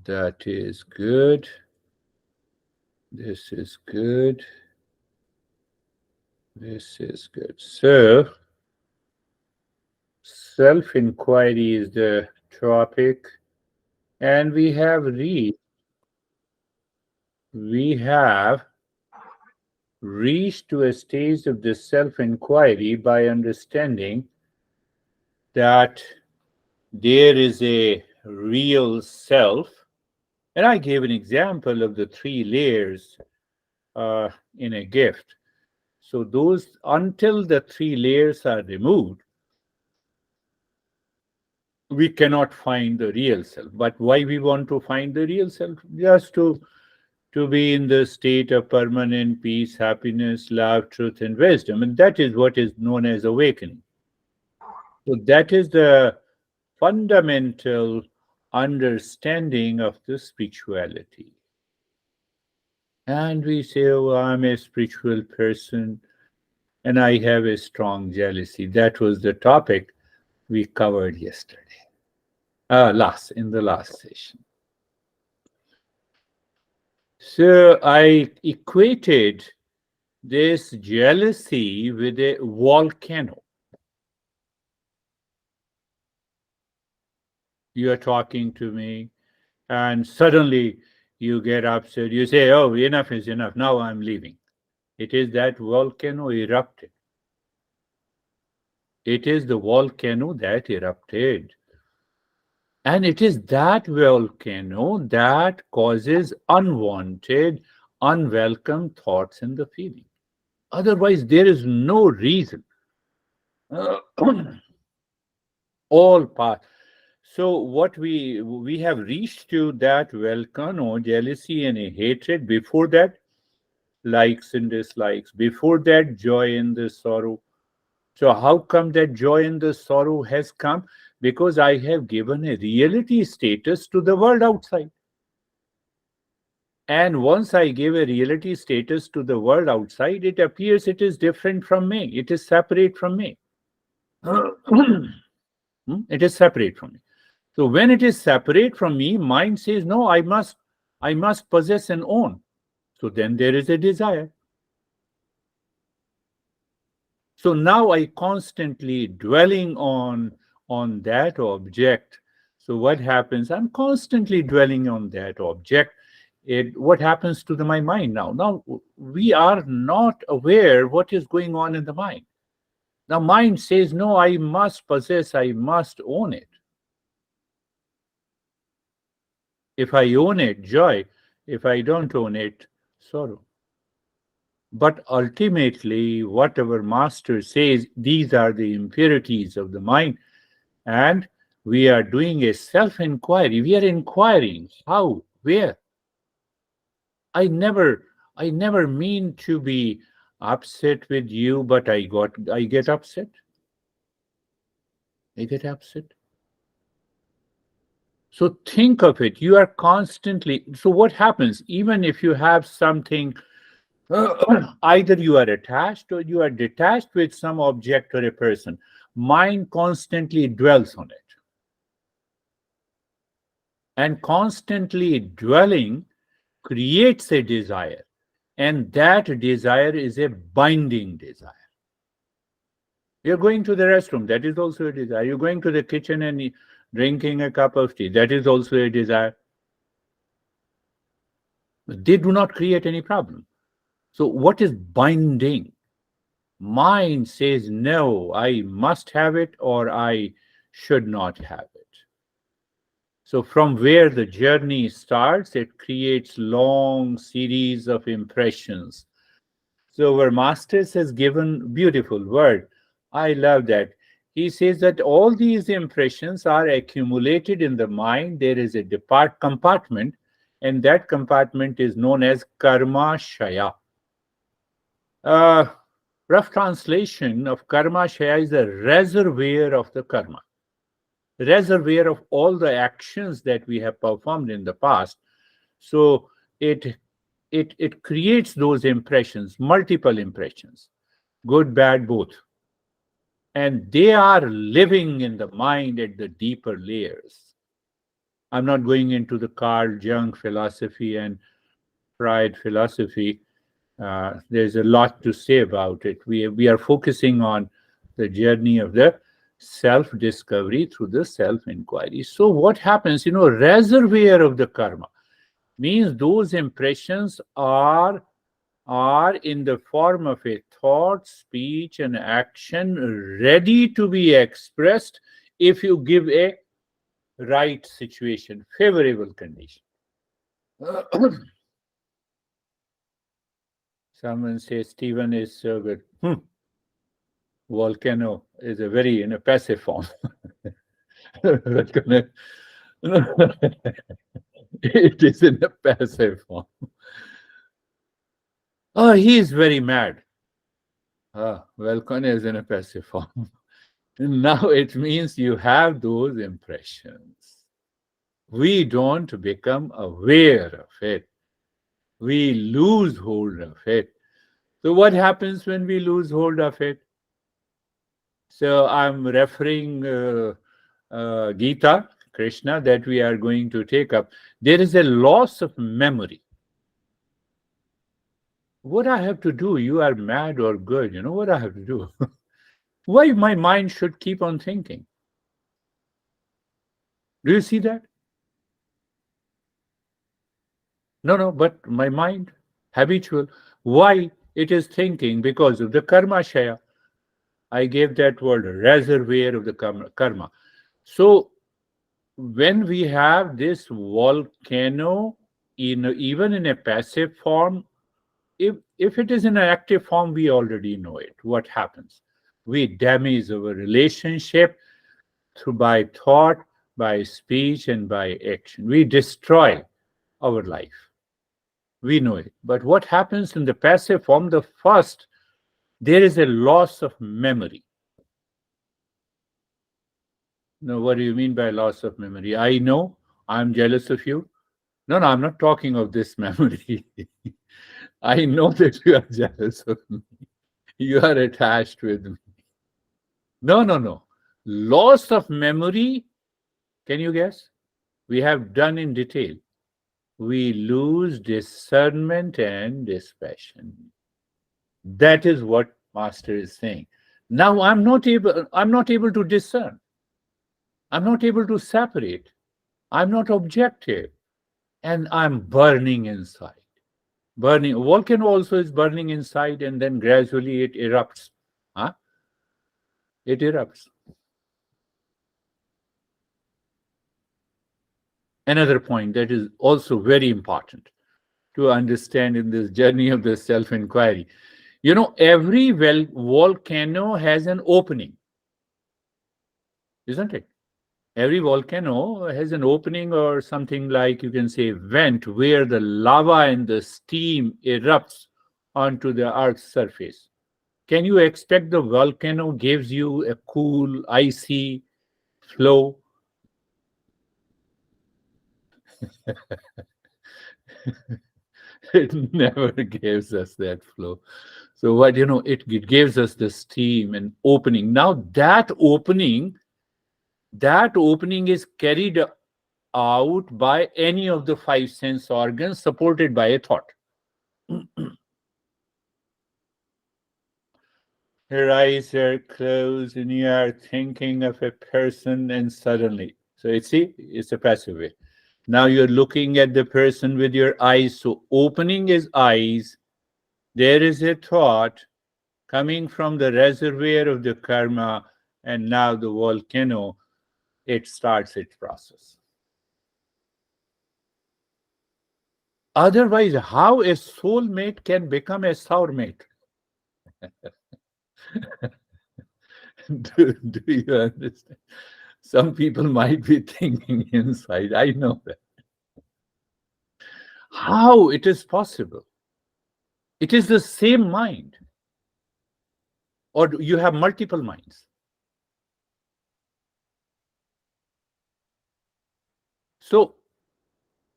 That is good. This is good. This is good. So, self inquiry is the topic, and we have reached to a stage of the self inquiry by understanding that there is a real self. And I gave an example of the three layers uh, in a gift. So, those until the three layers are removed, we cannot find the real self. But why we want to find the real self? Just to be in the state of permanent peace, happiness, love, truth, and wisdom. And that is what is known as awakening. So that is the fundamental understanding of the spirituality. And we say, oh, I'm a spiritual person and I have a strong jealousy. That was the topic we covered yesterday, in the last session. So I equated this jealousy with a volcano. You are talking to me, and suddenly you get upset. You say, oh, enough is enough. Now I'm leaving. It is that volcano erupted. It is the volcano that erupted. And it is that volcano that causes unwanted, unwelcome thoughts in the feeling. Otherwise, there is no reason. All path. So what we have reached to that volcano, jealousy and a hatred. Before that, likes and dislikes. Before that, joy and the sorrow. So how come that joy and the sorrow has come? Because I have given a reality status to the world outside. And once I give a reality status to the world outside, it appears it is different from me. It is separate from me. It is separate from me. So when it is separate from me, mind says, no, I must possess and own. So then there is a desire. So now I constantly dwelling on that object. So what happens? I'm constantly dwelling on that object. What happens to my mind now? Now we are not aware what is going on in the mind. Now mind says, no, I must possess, I must own it. If I own it, joy. If I don't own it, sorrow. But ultimately, whatever Master says, these are the impurities of the mind. And we are doing a self inquiry. We are inquiring how, where. I never mean to be upset with you, but I get upset. I get upset. So think of it. You are constantly. So what happens? Even if you have something, either you are attached or you are detached with some object or a person, mind constantly dwells on it. And constantly dwelling creates a desire. And that desire is a binding desire. You're going to the restroom, that is also a desire. You're going to the kitchen and drinking a cup of tea, that is also a desire. They do not create any problem. So, what is binding? Mind says, no, I must have it or I should not have it. So, from where the journey starts, it creates long series of impressions. So, our Masters has given beautiful word. I love that. He says that all these impressions are accumulated in the mind. There is a compartment, and that compartment is known as karma shaya. Uh, Rough translation of karma shaya is the reservoir of the karma, reservoir of all the actions that we have performed in the past. So it creates those impressions, multiple impressions, good, bad, both, and they are living in the mind at the deeper layers. I'm not going into the Carl Jung philosophy and Freud philosophy. There's a lot to say about it. We are focusing on the journey of the self discovery through the self inquiry. So, what happens? Reservoir of the karma means those impressions are in the form of a thought, speech, and action ready to be expressed if you give a right situation, favorable condition. Someone says Stephen is so good. Volcano is a very in a passive form. It is in a passive form. Oh, he is very mad. Volcano is in a passive form. Now it means you have those impressions. We don't become aware of it. We lose hold of it. So, what happens when we lose hold of it? So, I'm referring Gita, Krishna, that we are going to take up. There is a loss of memory. What I have to do? You are mad or good? You know what I have to do? Why my mind should keep on thinking? Do you see that? No, but my mind, habitual. Why it is thinking? Because of the karma shaya. I gave that word reservoir of the karma. So when we have this volcano even in a passive form, if it is in an active form, we already know it. What happens? We damage our relationship through by thought, by speech, and by action. We destroy our life. We know it. But what happens in the passive form? The first, there is a loss of memory. Now, what do you mean by loss of memory? I know I'm jealous of you. No, I'm not talking of this memory. I know that you are jealous of me. You are attached with me. No. Loss of memory, can you guess? We have done in detail. We lose discernment and dispassion. That is what Master is saying. Now I'm not able to discern. I'm not able to separate. I'm not objective. And I'm burning inside. Burning. Volcano also is burning inside, and then gradually it erupts. Huh? It erupts. Another point that is also very important to understand in this journey of the self inquiry. Every volcano has an opening, isn't it? Every volcano has an opening or something like you can say vent where the lava and the steam erupts onto the earth's surface. Can you expect the volcano gives you a cool, icy flow? It never gives us that flow. So it gives us the steam and opening. Now that opening is carried out by any of the five sense organs supported by a thought. Your eyes are closed and you are thinking of a person, and suddenly, so it's a passive way. Now you're looking at the person with your eyes. So opening his eyes, there is a thought coming from the reservoir of the karma, and now the volcano, it starts its process. Otherwise, how a soulmate can become a sourmate? do you understand? Some people might be thinking inside, I know that. How it is possible? It is the same mind. Or you have multiple minds. So,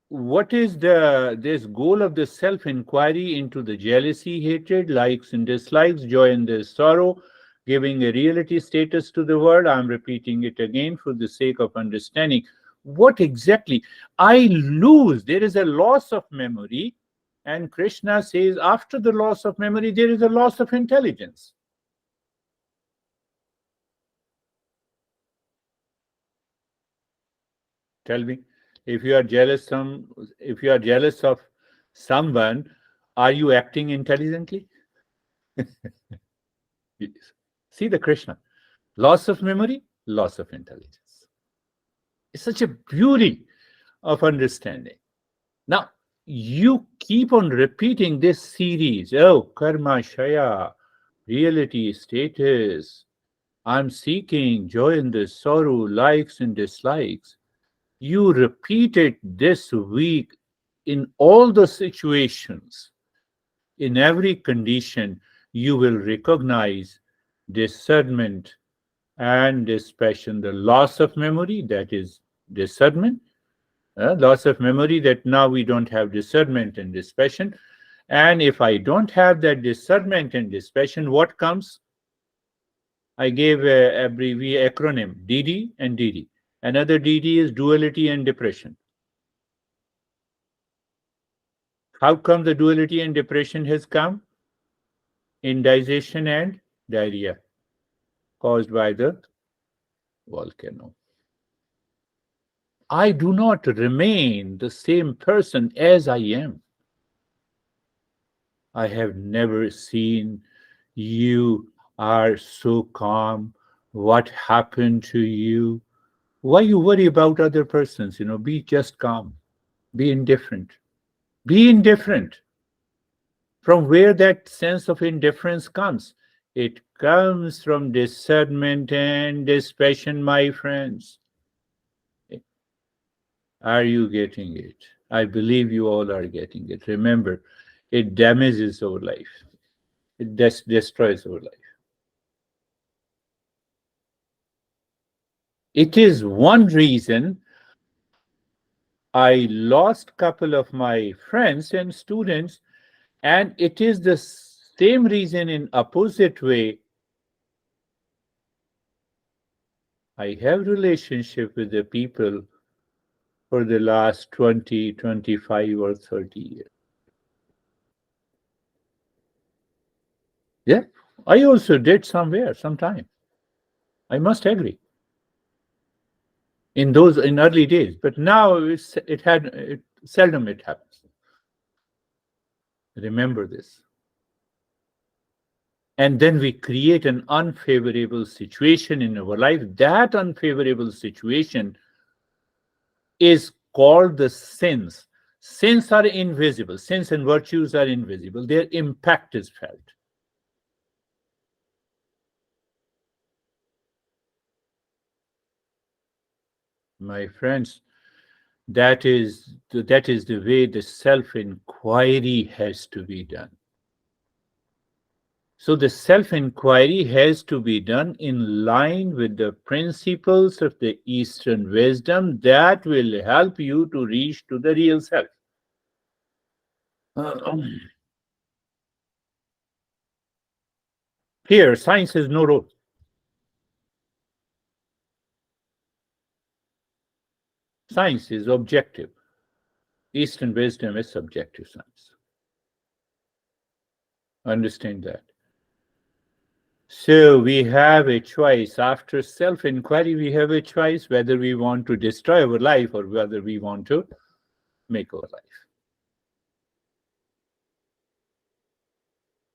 what is this goal of the self inquiry into the jealousy, hatred, likes and dislikes, joy and the sorrow, giving a reality status to the word? I'm repeating it again for the sake of understanding. What exactly? I lose. There is a loss of memory. And Krishna says, after the loss of memory, there is a loss of intelligence. Tell me, if you are jealous if you are jealous of someone, are you acting intelligently? See the Krishna. Loss of memory, loss of intelligence. It's such a beauty of understanding. Now, you keep on repeating this series. Oh, karma, shaya, reality, status. I'm seeking joy in this sorrow, likes and dislikes. You repeat it this week in all the situations, in every condition, you will recognize discernment and dispassion. The loss of memory, that is discernment. Loss of memory, that now we don't have discernment and dispassion. And if I don't have that discernment and dispassion, what comes? I gave a acronym DD and DD. Another DD is duality and depression. How come the duality and depression has come? Indigestion and diarrhea caused by the volcano. I do not remain the same person as I am. I have never seen you are so calm. What happened to you? Why you worry about other persons? Be just calm. Be indifferent. Be indifferent. From where that sense of indifference comes? It comes from discernment and dispassion, my friends. Are you getting it? I believe you all are getting it. Remember, it damages our life, it destroys our life. It is one reason I lost couple of my friends and students, and it is the same reason in opposite way I have relationship with the people for the last 20, 25, or 30 years. Yeah, I also did somewhere, sometime. I must agree. In early days, but now it seldom it happens. Remember this. And then we create an unfavorable situation in our life. That unfavorable situation is called the sins. Sins are invisible. Sins and virtues are invisible. Their impact is felt. My friends, that is the way the self-inquiry has to be done. So the self-inquiry has to be done in line with the principles of the Eastern wisdom that will help you to reach to the real self. Here, science has no role. Science is objective. Eastern wisdom is subjective science. Understand that. So we have a choice. After self-inquiry, we have a choice whether we want to destroy our life or whether we want to make our life.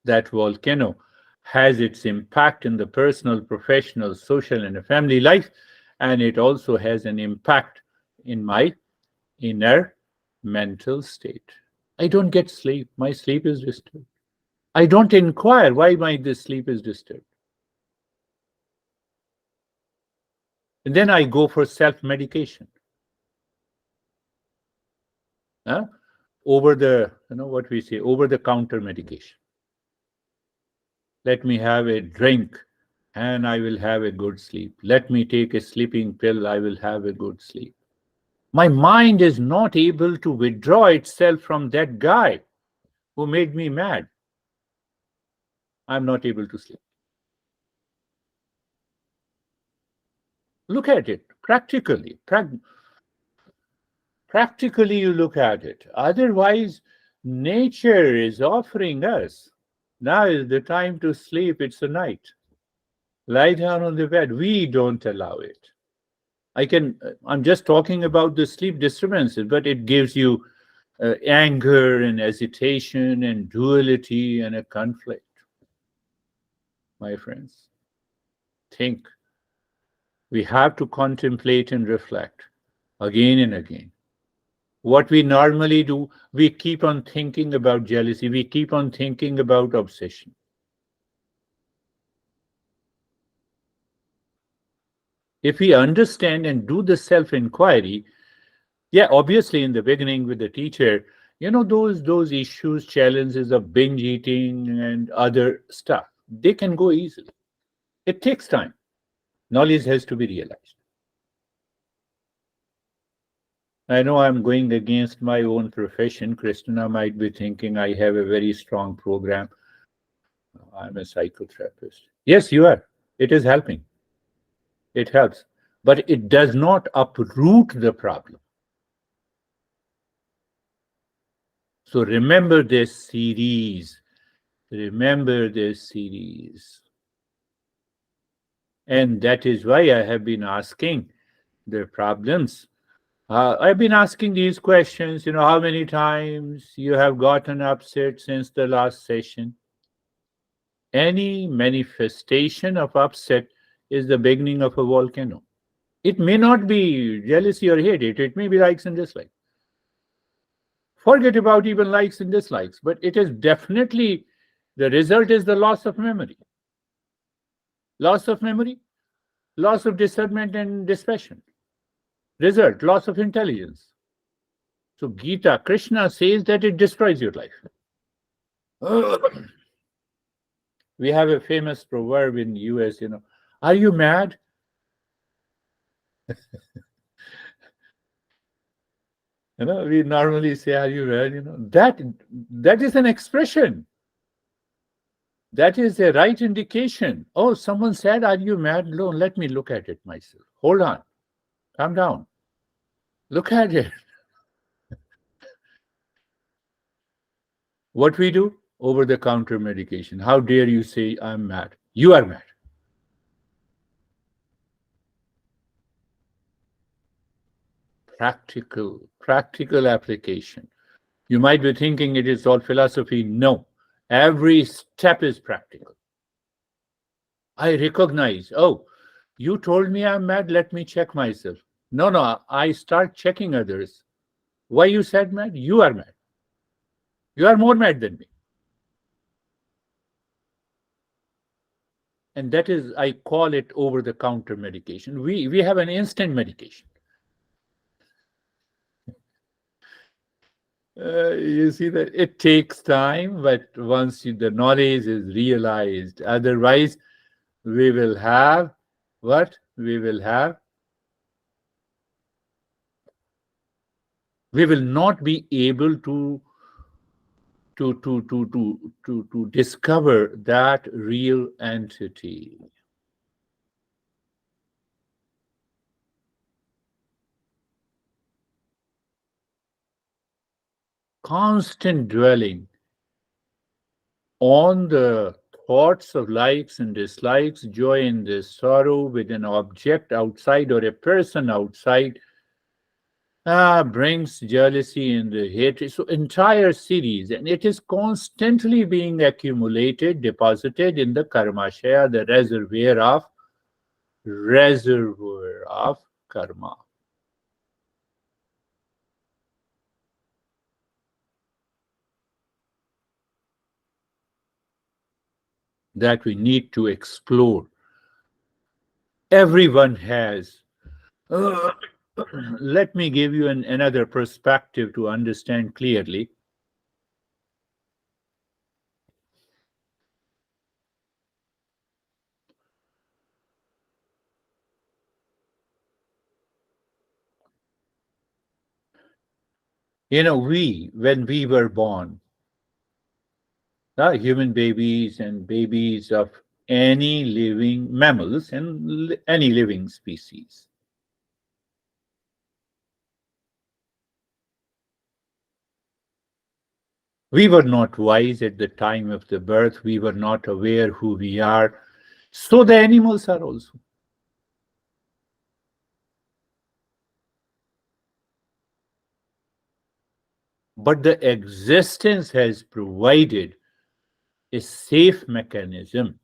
That volcano has its impact in the personal, professional, social, and family life, and it also has an impact in my inner mental state. I don't get sleep. My sleep is disturbed. I don't inquire why my this sleep is disturbed. And then I go for self-medication. Over the, what we say, over the counter medication. Let me have a drink and I will have a good sleep. Let me take a sleeping pill, I will have a good sleep. My mind is not able to withdraw itself from that guy who made me mad. I'm not able to sleep. Look at it practically. Practically, you look at it. Otherwise, nature is offering us. Now is the time to sleep. It's a night. Lie down on the bed. We don't allow it. I'm just talking about the sleep disturbances, but it gives you anger and hesitation and duality and a conflict, my friends. Think. We have to contemplate and reflect again and again. What we normally do, we keep on thinking about jealousy, we keep on thinking about obsession. If we understand and do the self inquiry, yeah, obviously in the beginning with the teacher, those issues, challenges of binge eating and other stuff, they can go easily. It takes time. Knowledge has to be realized. I know I'm going against my own profession. Christina might be thinking I have a very strong program. I'm a psychotherapist. Yes, you are. It is helping. It helps. But it does not uproot the problem. So remember this series. Remember this series. And that is why I have been asking the problems. I've been asking these questions, how many times you have gotten upset since the last session. Any manifestation of upset is the beginning of a volcano. It may not be jealousy or hate, it may be likes and dislikes. Forget about even likes and dislikes, but it is definitely the result is the loss of memory. Loss of memory, loss of discernment and dispassion. Result, loss of intelligence. So Gita, Krishna says that it destroys your life. We have a famous proverb in US, are you mad? We normally say, are you mad? That is an expression. That is a right indication. Oh, someone said, are you mad? No, let me look at it myself. Hold on. Calm down. Look at it. What we do? Over the counter medication. How dare you say I'm mad? You are mad. Practical application. You might be thinking it is all philosophy. No, every step is practical. I recognize, oh, you told me I'm mad, let me check myself. No, I start checking others. Why you said mad? You are mad. You are more mad than me. And that is, I call it over the counter medication. We have an instant medication. You see that it takes time, but once the knowledge is realized, otherwise, we will have what? We will not be able to discover that real entity. Constant dwelling on the thoughts of likes and dislikes, joy and the sorrow with an object outside or a person outside brings jealousy and the hatred. So entire series, and it is constantly being accumulated, deposited in the karmashaya, the reservoir of karma. That we need to explore. Everyone has. Let me give you another perspective to understand clearly. When we were born, human babies and babies of any living mammals and any living species, We were not wise at the time of the birth. We were not aware who we are. So the animals are also. But the existence has provided a safe mechanism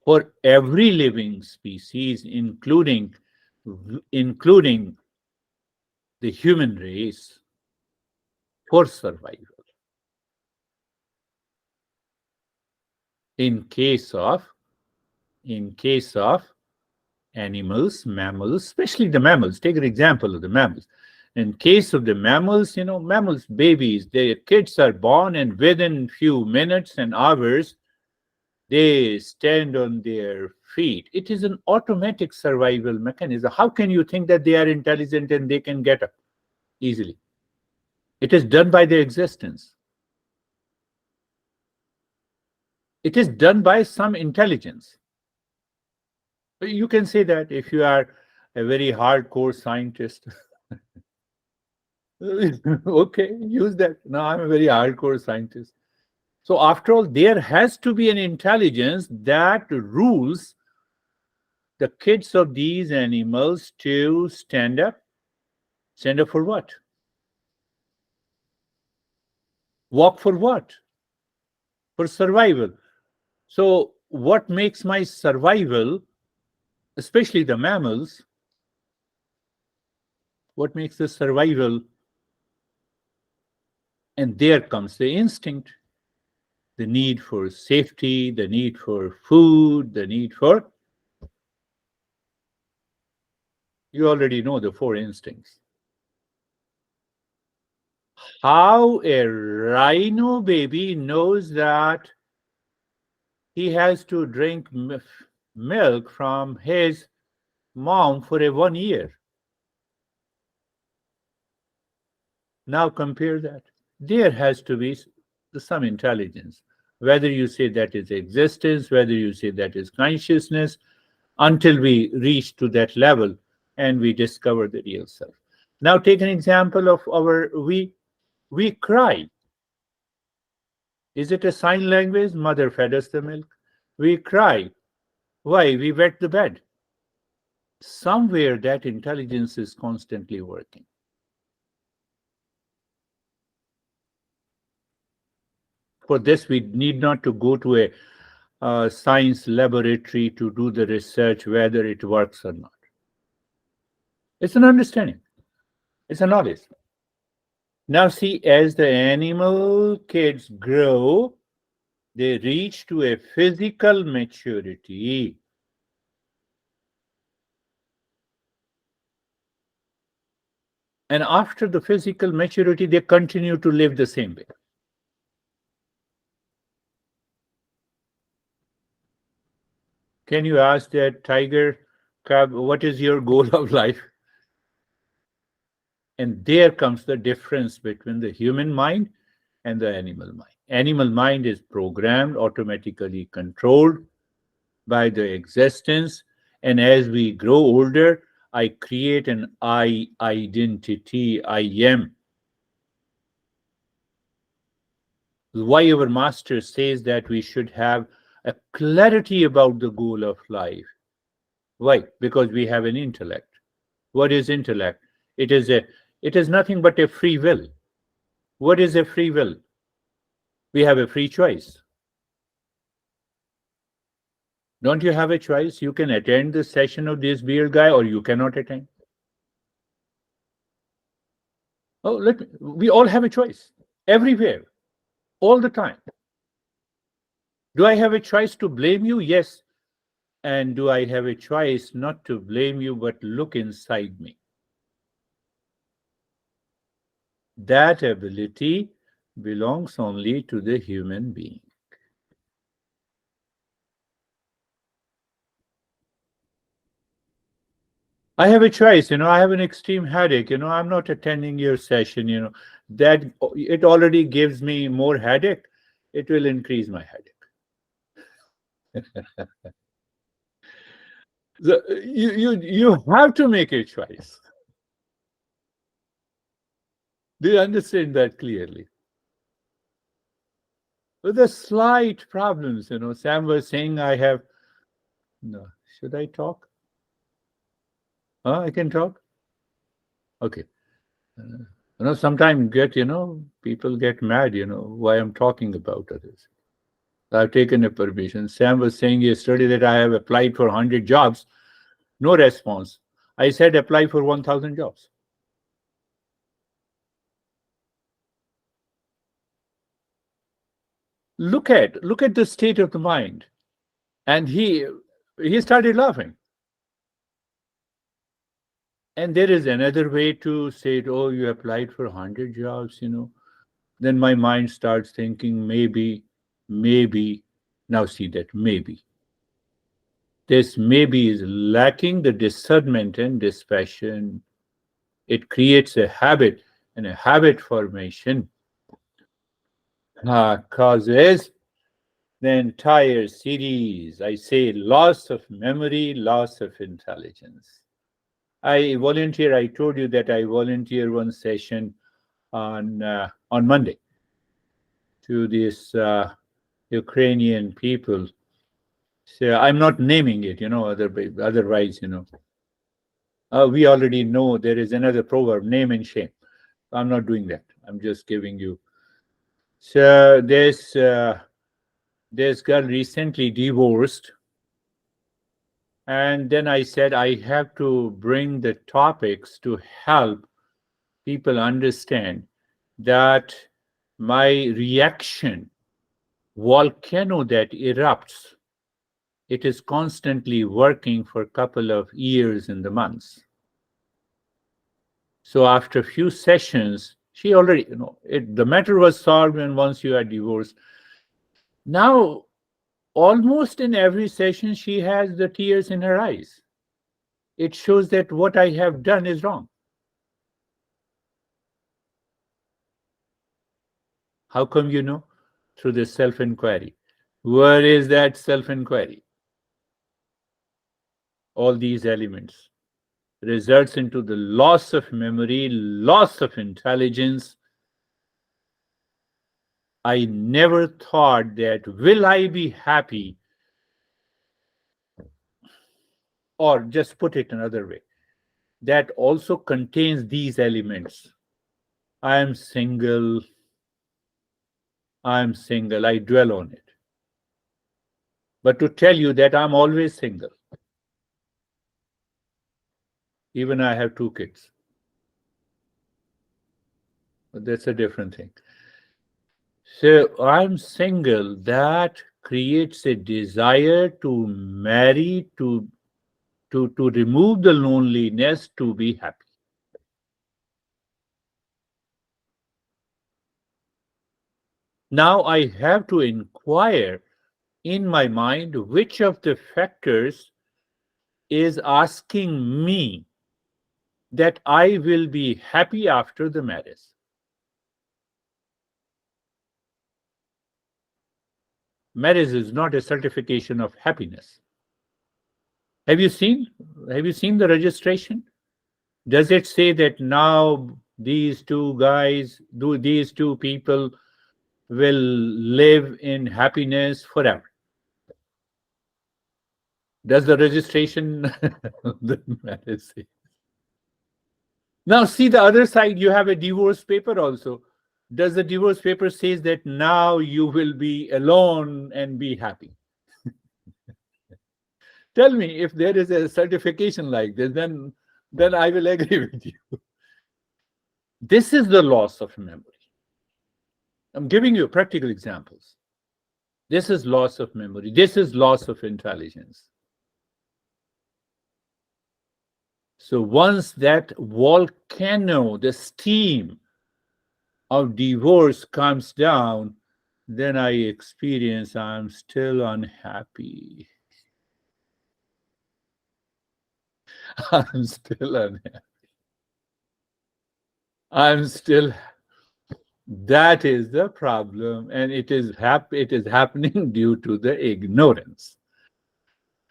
for every living species, including the human race, for survival. In case of in case of animals, mammals, especially the mammals. Take an example of the mammals. In case of the mammals, mammals, babies, their kids are born, and within few minutes and hours, they stand on their feet. It is an automatic survival mechanism. How can you think that they are intelligent and they can get up easily? It is done by their existence. It is done by some intelligence. You can say that if you are a very hardcore scientist. Okay, use that. No, I'm a very hardcore scientist. So, after all, there has to be an intelligence that rules the kids of these animals to stand up. Stand up for what? Walk for what? For survival. So, what makes my survival, especially the mammals, what makes the survival? And there comes the instinct, the need for safety, the need for food, the need for, you already know the four instincts. How a rhino baby knows that he has to drink milk from his mom for a 1 year. Now compare that. There has to be some intelligence. Whether you say that is existence, whether you say that is consciousness, until we reach to that level and we discover the real self. Now take an example of we cry. Is it a sign language? Mother fed us the milk. We cry. Why? We wet the bed. Somewhere that intelligence is constantly working. For this, we need not to go to a science laboratory to do the research whether it works or not. It's an understanding. It's a knowledge. Now see, as the animal kids grow, they reach to a physical maturity. And after the physical maturity, they continue to live the same way. Can you ask that tiger cub, what is your goal of life? And there comes the difference between the human mind and the animal mind. Animal mind is programmed, automatically controlled by the existence. And as we grow older, I create an I identity, I am. Why our master says that we should have a clarity about the goal of life. Why? Because we have an intellect. What is intellect? It is nothing but a free will. What is a free will? We have a free choice. Don't you have a choice? You can attend the session of this beer guy or you cannot attend. Oh, we all have a choice everywhere, all the time. Do I have a choice to blame you? Yes. And do I have a choice not to blame you but look inside me? That ability belongs only to the human being. I have a choice, I have an extreme headache, I'm not attending your session, that it already gives me more headache. It will increase my headache. You have to make a choice. Do you understand that clearly? With the slight problems, Sam was saying I have. No, should I talk? I can talk. Okay. Sometimes people get mad. Why I'm talking about others. I've taken a permission. Sam was saying yesterday that I have applied for 100 jobs, no response. I said apply for 1,000 jobs. Look at the state of the mind. And he started laughing. And there is another way to say it, oh, you applied for 100 jobs. Then my mind starts thinking maybe. Now see that maybe. This maybe is lacking the discernment and dispassion. It creates a habit, and a habit formation causes the entire series. I say loss of memory, loss of intelligence. I told you that I volunteer one session on Monday to these Ukrainian people. So I'm not naming it, otherwise, we already know there is another proverb, name and shame. I'm not doing that. I'm just giving you. So this girl recently divorced, and then I said I have to bring the topics to help people understand that my reaction, volcano that erupts, it is constantly working for a couple of years in the months. So after a few sessions, she already, the matter was solved. And once you are divorced, now almost in every session, she has the tears in her eyes. It shows that what I have done is wrong. How come you know? Through the self-inquiry. Where is that self-inquiry? All these elements results into the loss of memory, loss of intelligence. I never thought that will I be happy, or just put it another way, that also contains these elements. I am single, I dwell on it. But to tell you that I'm always single, even I have 2 kids. But that's a different thing. So I'm single, that creates a desire to marry, to remove the loneliness, to be happy. Now I have to inquire in my mind which of the factors is asking me that I will be happy after the marriage. Marriage is not a certification of happiness. Have you seen? Have you seen the registration? Does it say that now these two guys, these two people will live in happiness forever? Does the registration of the marriage say? Now see the other side, you have a divorce paper also. Does the divorce paper says that now you will be alone and be happy? Tell me if there is a certification like this, then I will agree with you. This is the loss of memory. I'm giving you practical examples. This is loss of memory. This is loss of intelligence. So once that volcano, the steam of divorce comes down, then I experience I'm still unhappy. I'm still unhappy. I'm still. That is the problem, and it is happening due to the ignorance.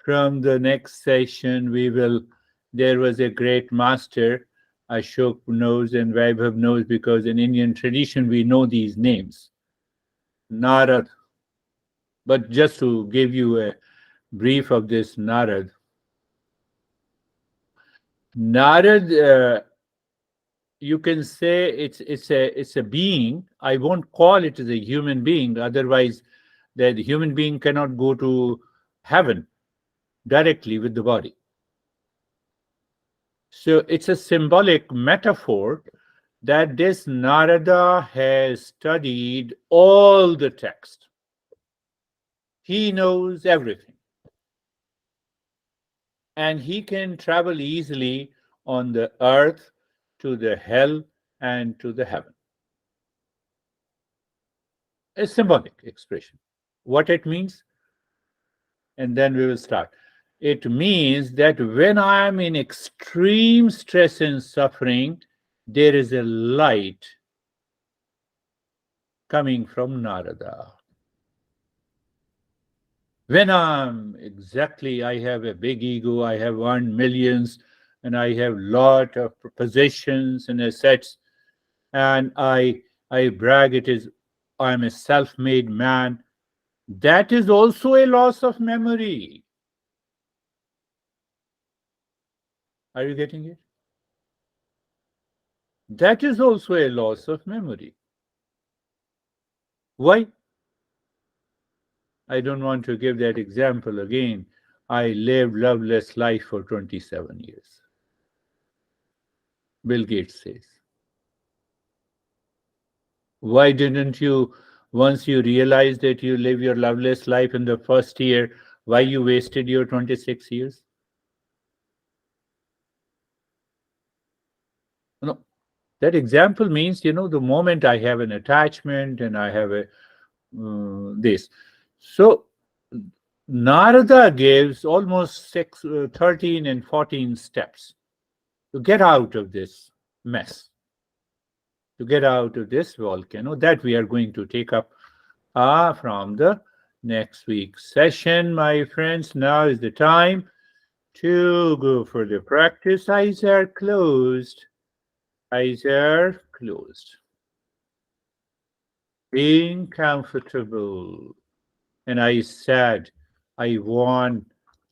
From the next session, there was a great master, Ashok knows and Vaibhav knows, because in Indian tradition we know these names. Narad, But just to give you a brief of this Narad, Narad, you can say it's a being. I won't call it as a human being. Otherwise, the human being cannot go to heaven directly with the body. So it's a symbolic metaphor that this Narada has studied all the text. He knows everything, and he can travel easily on the earth to the hell and to the heaven. A symbolic expression. What it means, and then we will start. It means that when I am in extreme stress and suffering, there is a light coming from Narada. When I'm exactly, I have a big ego, I have earned millions, and I have lot of possessions and assets, and I brag it is I'm a self-made man. That is also a loss of memory. Are you getting it? That is also a loss of memory. Why? I don't want to give that example again. I lived loveless life for 27 years. Bill Gates says. Why didn't you, once you realize that you live your loveless life in the first year, why you wasted your 26 years? No, that example means, the moment I have an attachment and I have a this. So Narada gives almost 13 and 14 steps to get out of this mess, to get out of this volcano that we are going to take up from the next week's session, my friends. Now is the time to go for the practice. Eyes are closed. Eyes are closed. Being comfortable. And I said, I want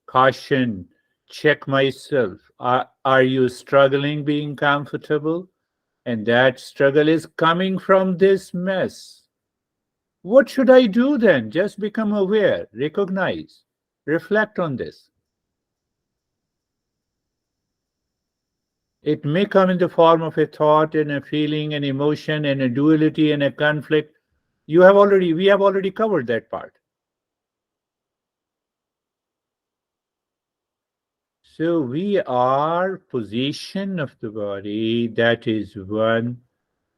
caution. Check myself. Are you struggling being comfortable? And that struggle is coming from this mess. What should I do then? Just become aware, recognize, reflect on this. It may come in the form of a thought and a feeling, an emotion and a duality and a conflict. We have already covered that part. So we are position of the body, that is one.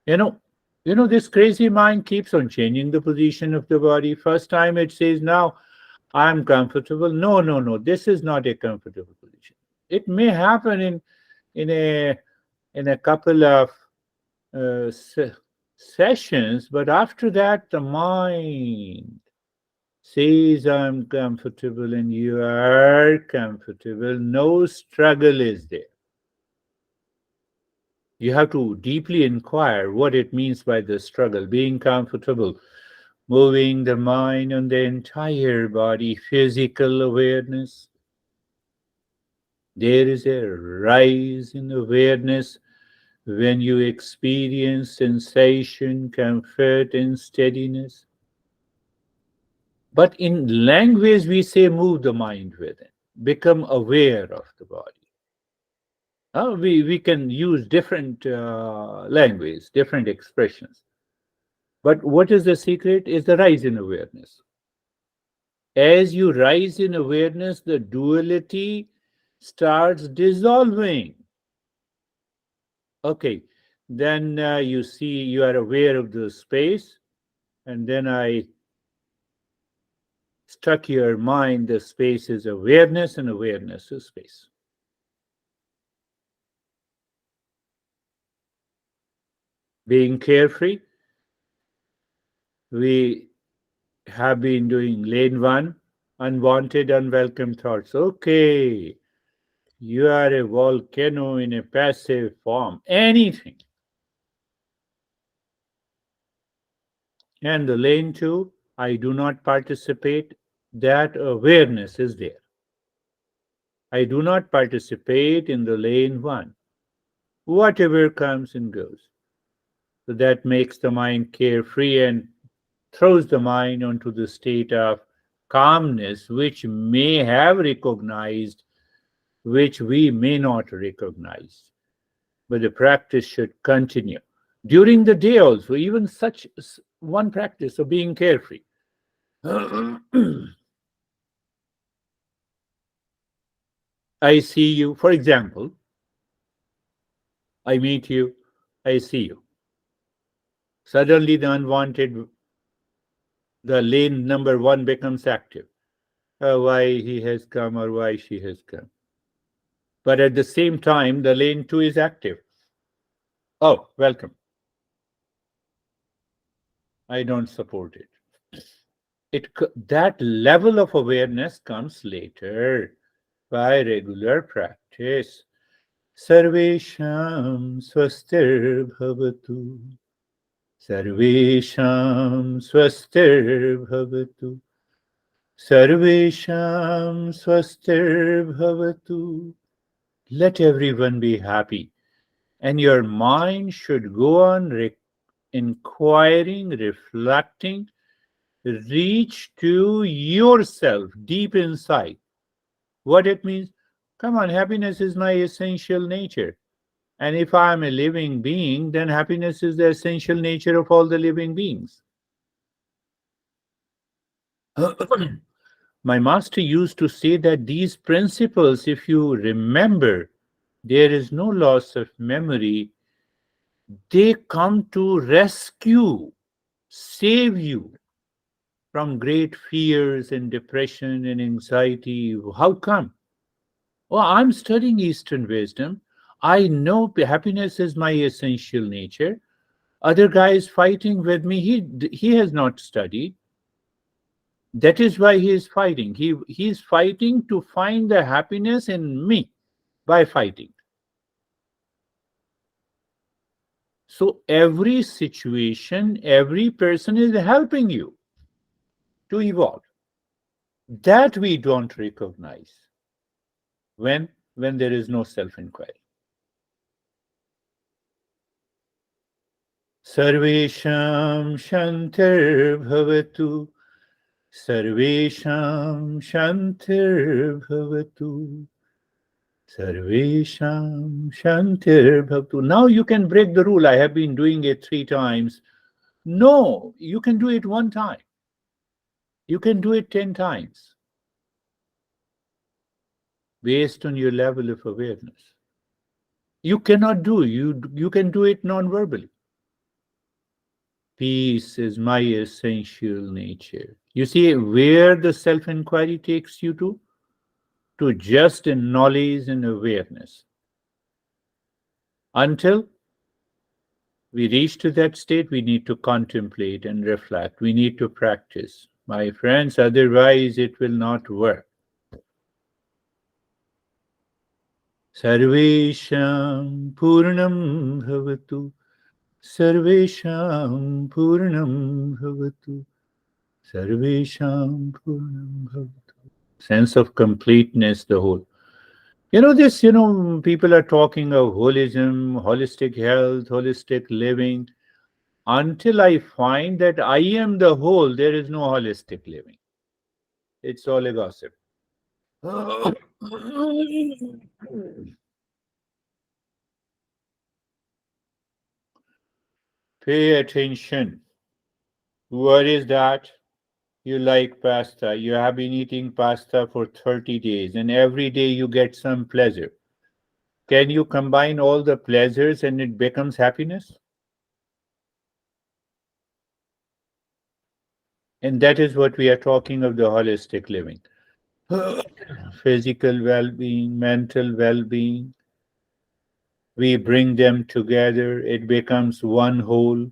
You know, this crazy mind keeps on changing the position of the body. First time it says now I'm comfortable. No, no, no. This is not a comfortable position. It may happen in a couple of sessions, but after that, the mind says, I'm comfortable and you are comfortable. No struggle is there. You have to deeply inquire what it means by the struggle, being comfortable, moving the mind on the entire body, physical awareness. There is a rise in awareness when you experience sensation, comfort, and steadiness. But in language, we say move the mind within, become aware of the body. We can use different language, different expressions. But what is the secret? Is the rise in awareness. As you rise in awareness, the duality starts dissolving. Okay, then you see you are aware of the space, and then I struck your mind the space is awareness and awareness is space. Being carefree, we have been doing lane one, unwanted, unwelcome thoughts. Okay, you are a volcano in a passive form, anything. And the lane two, I do not participate, that awareness is there. I do not participate in the lane one. Whatever comes and goes. So that makes the mind carefree and throws the mind onto the state of calmness, which may have recognized, which we may not recognize. But the practice should continue. During the day, also, even such one practice of being carefree. I see you, for example, I meet you, I see you. Suddenly, the unwanted, the lane number one becomes active. Why he has come or why she has come. But at the same time, the lane two is active. Oh, welcome. I don't support it. That level of awareness comes later by regular practice. Sarvesham swastir bhavatu. Sarvesham swastir bhavatu. Sarvesham swastir bhavatu. Let everyone be happy. And your mind should go on inquiring, reflecting, reach to yourself deep inside. What it means? Come on, happiness is my essential nature. And if I am a living being, then happiness is the essential nature of all the living beings. My master used to say that these principles, if you remember, there is no loss of memory. They come to rescue, save you from great fears and depression and anxiety. How come? Well, I'm studying Eastern wisdom. I know happiness is my essential nature. Other guy is fighting with me. He has not studied. That is why he is fighting. He is fighting to find the happiness in me by fighting. So every situation, every person is helping you to evolve. That we don't recognize when there is no self-inquiry. Sarvesham Shantir Bhavatu. Sarvesham Shantir Bhavatu. Sarvesham Shantir Bhavatu. Now you can break the rule. I have been doing it 3 times. No, you can do it 1 time. You can do it 10 times based on your level of awareness. You cannot do, you can do it non-verbally. Peace is my essential nature. You see where the self-inquiry takes you to just knowledge and awareness. Until we reach to that state, we need to contemplate and reflect. We need to practice, my friends, otherwise it will not work. Sarvesham Purnam Bhavatu. Sarvesham Purnam Bhavatu. Sarvesham Purnam Bhavatu. Sense of completeness, the whole. People are talking of holism, holistic health, holistic living. Until I find that I am the whole, there is no holistic living. It's all a gossip. Pay attention. What is that? You like pasta. You have been eating pasta for 30 days, and every day you get some pleasure. Can you combine all the pleasures and it becomes happiness? And that is what we are talking of, the holistic living. Physical well being, mental well being. We bring them together, it becomes one whole.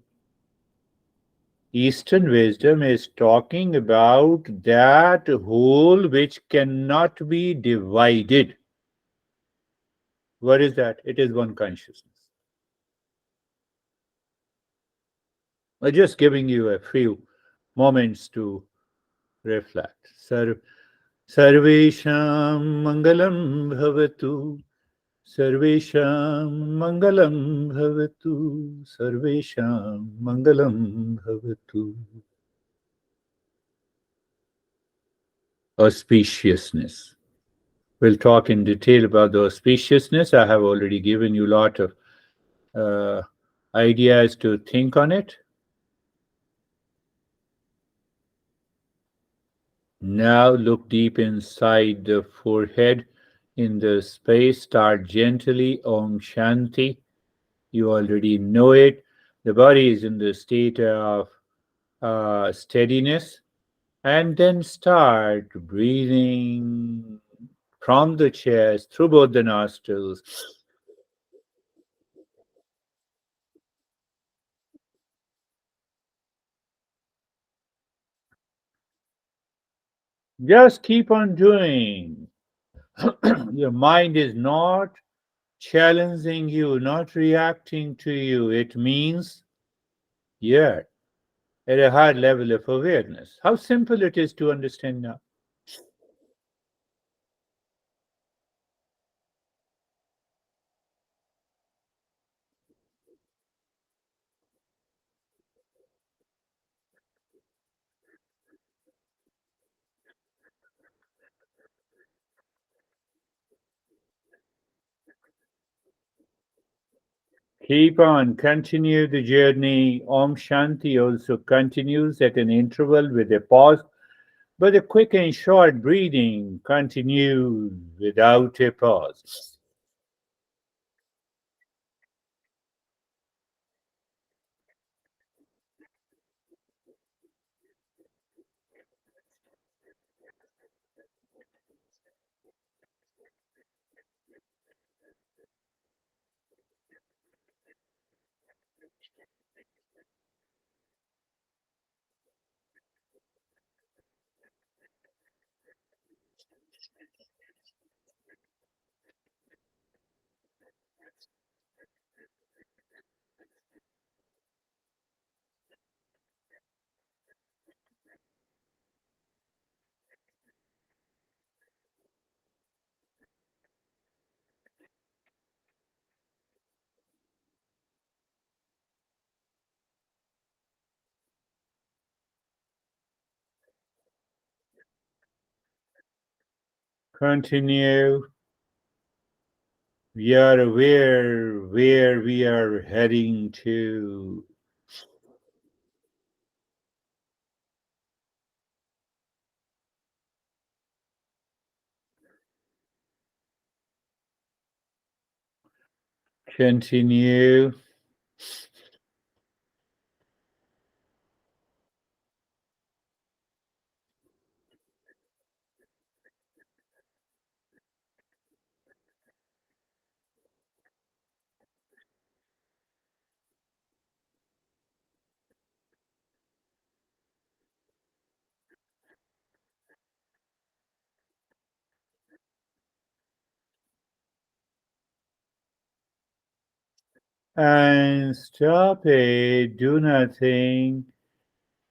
Eastern wisdom is talking about that whole which cannot be divided. What is that? It is one consciousness. I'm just giving you a few. moments to reflect. Sarvesham Mangalam Bhavatu. Sarvesham Mangalam Bhavatu. Sarvesham Mangalam Bhavatu. Auspiciousness. We'll talk in detail about the auspiciousness. I have already given you a lot of uh, ideas to think on it. Now look deep inside the forehead in the space. Start gently. Om Shanti. You already know it. The body is in the state of steadiness. And then start breathing from the chest through both the nostrils. Just keep on doing. Your mind is not challenging you, not reacting to you. It means you're at a high level of awareness. How simple it is to understand now. Keep on, continue the journey. Om Shanti also continues at an interval with a pause, but a quick and short breathing continues without a pause. Continue. We are aware where we are heading to. Continue. And stop it. Do nothing.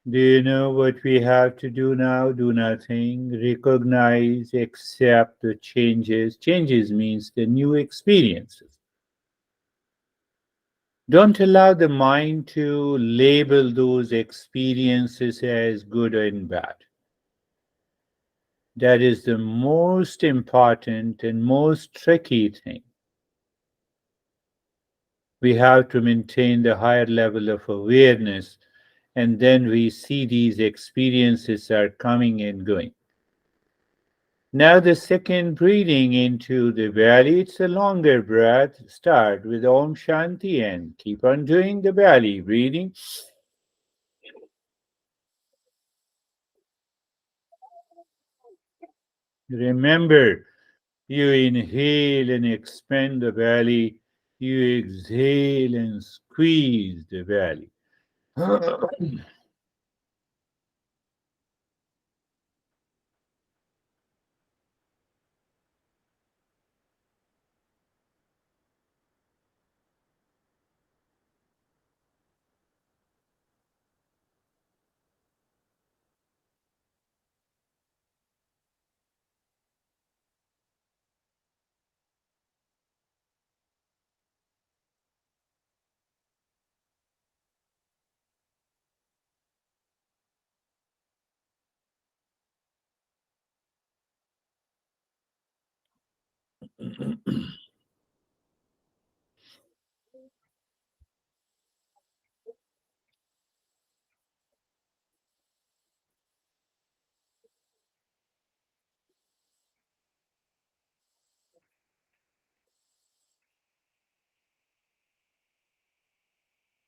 Do you know what we have to do now? Do nothing. Recognize, accept the changes. Changes means the new experiences. Don't allow the mind to label those experiences as good and bad. That is the most important and most tricky thing. We have to maintain the higher level of awareness, and then we see these experiences are coming and going. Now, the second breathing into the belly, it's a longer breath. Start with Om Shanti and keep on doing the belly breathing. Remember, you inhale and expand the belly, you exhale and squeeze the belly.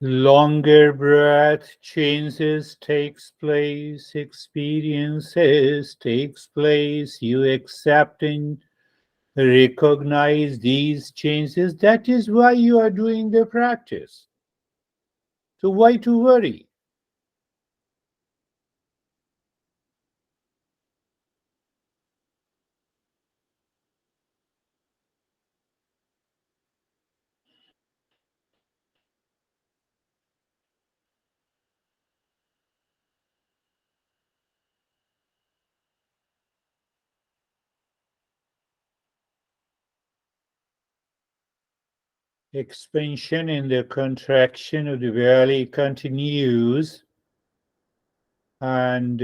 Longer breath changes takes place, experiences takes place. You accept and recognize these changes. That is why you are doing the practice. So why to worry? Expansion and the contraction of the belly continues, and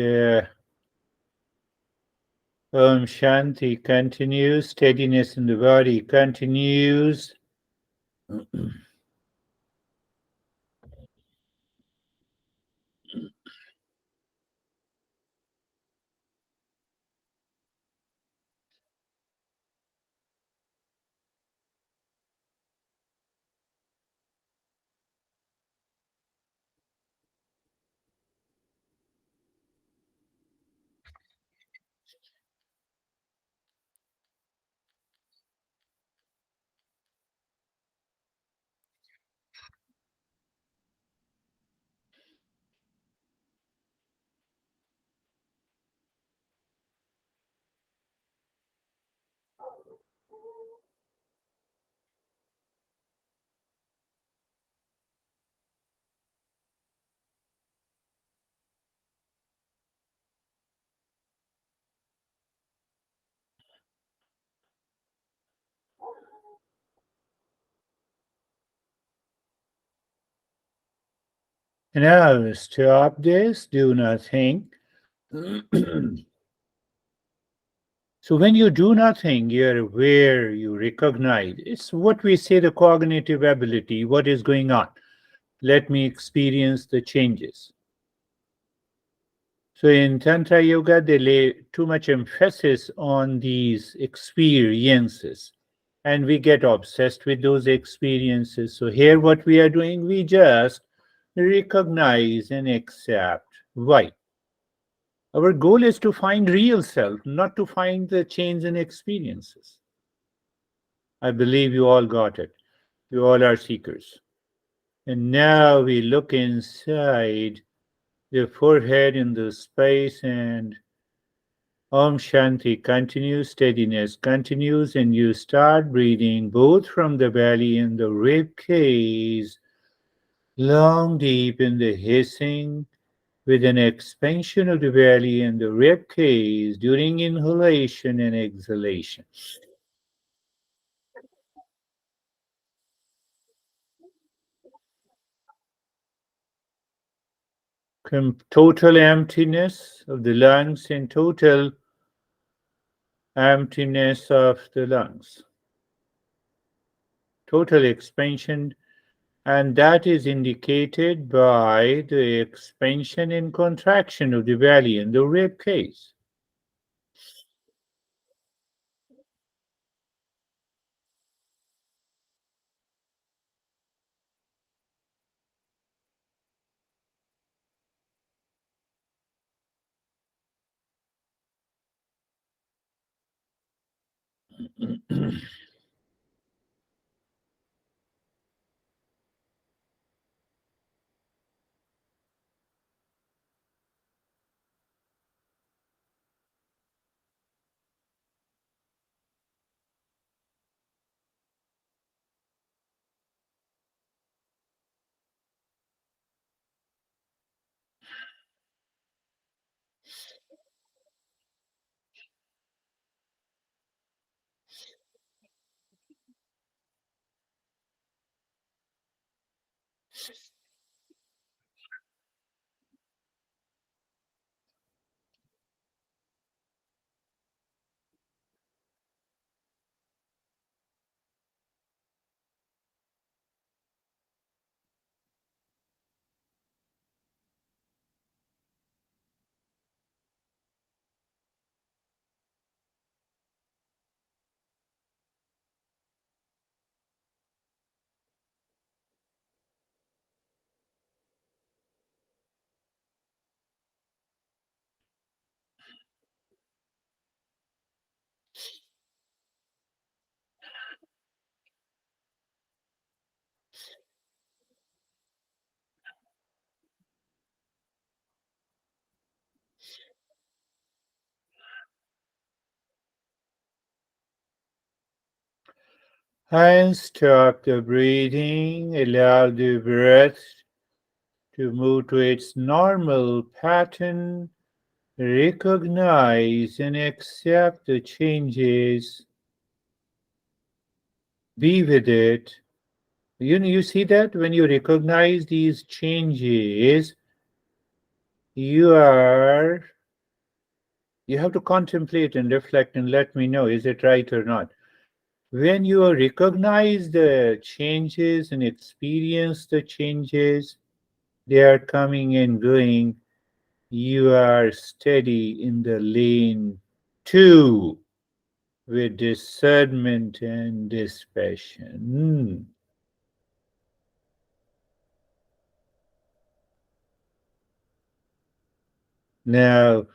Om Shanti continues, steadiness in the body continues. Now stop this, do nothing. So when you do nothing, you're aware, you recognize. It's what we say the cognitive ability, what is going on. Let me experience the changes. So in Tantra Yoga, they lay too much emphasis on these experiences, and we get obsessed with those experiences. So here, what we are doing, we just recognize and accept. Why? Our goal is to find real self, not to find the change in experiences. I believe you all got it. You all are seekers. And now we look inside the forehead in the space, and Om Shanti continues, steadiness continues, and you start breathing both from the belly and the rib cage, long deep in the hissing, with an expansion of the belly and the rib cage during inhalation and exhalation. Total emptiness of the lungs and total emptiness of the lungs. Total expansion, and that is indicated by the expansion and contraction of the belly and the rib cage. And stop the breathing. Allow the breath to move to its normal pattern. Recognize and accept the changes. Be with it. You see that when you recognize these changes, you are you have to contemplate and reflect and let me know, is it right or not? When you recognize the changes and experience the changes, they are coming and going, you are steady in the lane two with discernment and dispassion. Now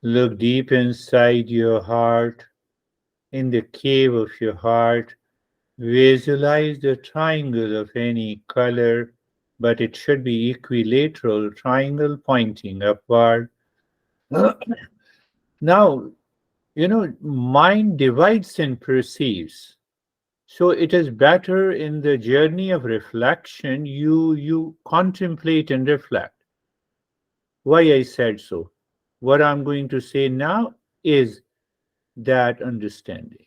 look deep inside your heart, in the cave of your heart. Visualize the triangle of any color, but it should be equilateral triangle pointing upward. Now, mind divides and perceives. So it is better in the journey of reflection, you contemplate and reflect. Why I said so? What I'm going to say now is that understanding.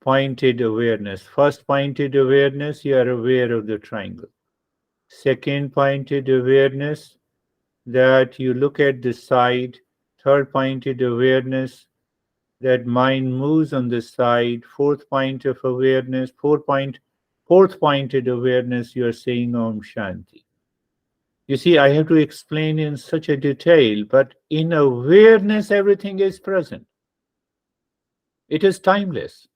Pointed awareness. First pointed awareness, you are aware of the triangle. Second pointed awareness, that you look at the side. Third pointed awareness, that mind moves on the side. Fourth point of awareness, fourth pointed awareness, you are saying Om Shanti. You see, I have to explain in such a detail, but in awareness, everything is present. It is timeless.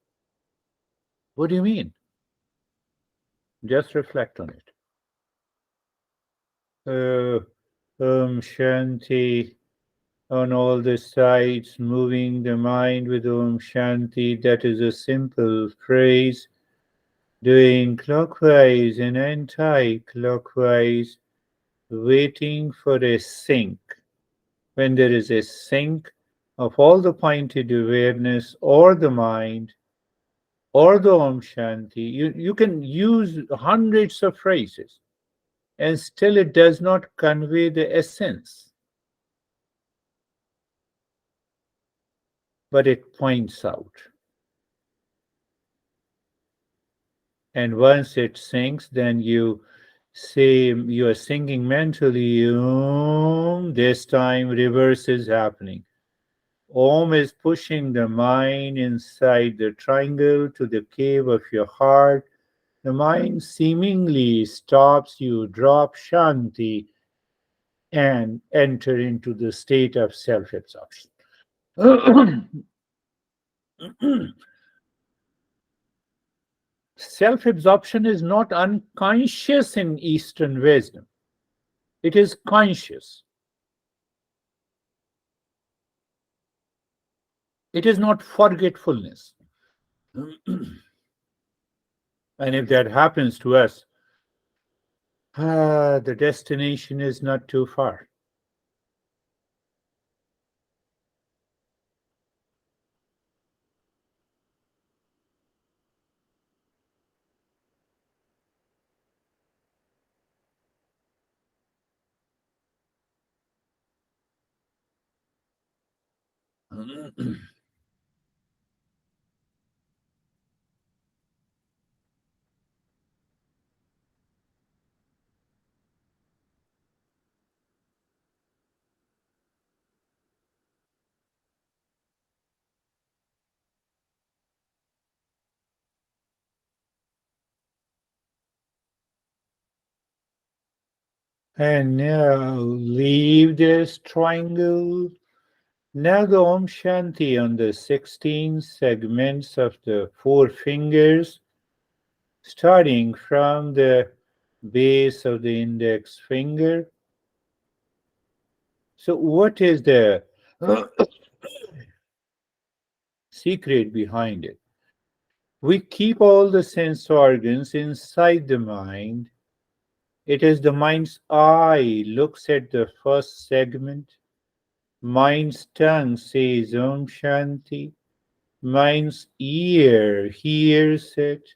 What do you mean? Just reflect on it. Om Shanti on all the sides, moving the mind with Om Shanti. That is a simple phrase, doing clockwise and anti clockwise, waiting for a sync. When there is a sync of all the pointed awareness or the mind or the Om Shanti, you can use hundreds of phrases and still it does not convey the essence, but it points out. And once it sinks, then you say you are singing mentally, Om. This time, reverse is happening. Om is pushing the mind inside the triangle to the cave of your heart. The mind seemingly stops, you drop Shanti and enter into the state of self absorption. Self absorption is not unconscious in Eastern wisdom, it is conscious. It is not forgetfulness. And if that happens to us, the destination is not too far. And now leave this triangle. Now the Om Shanti on the 16 segments of the four fingers, starting from the base of the index finger. So, what is the secret behind it? We keep all the sense organs inside the mind. It is the mind's eye looks at the first segment. Mind's tongue says Om Shanti. Mind's ear hears it,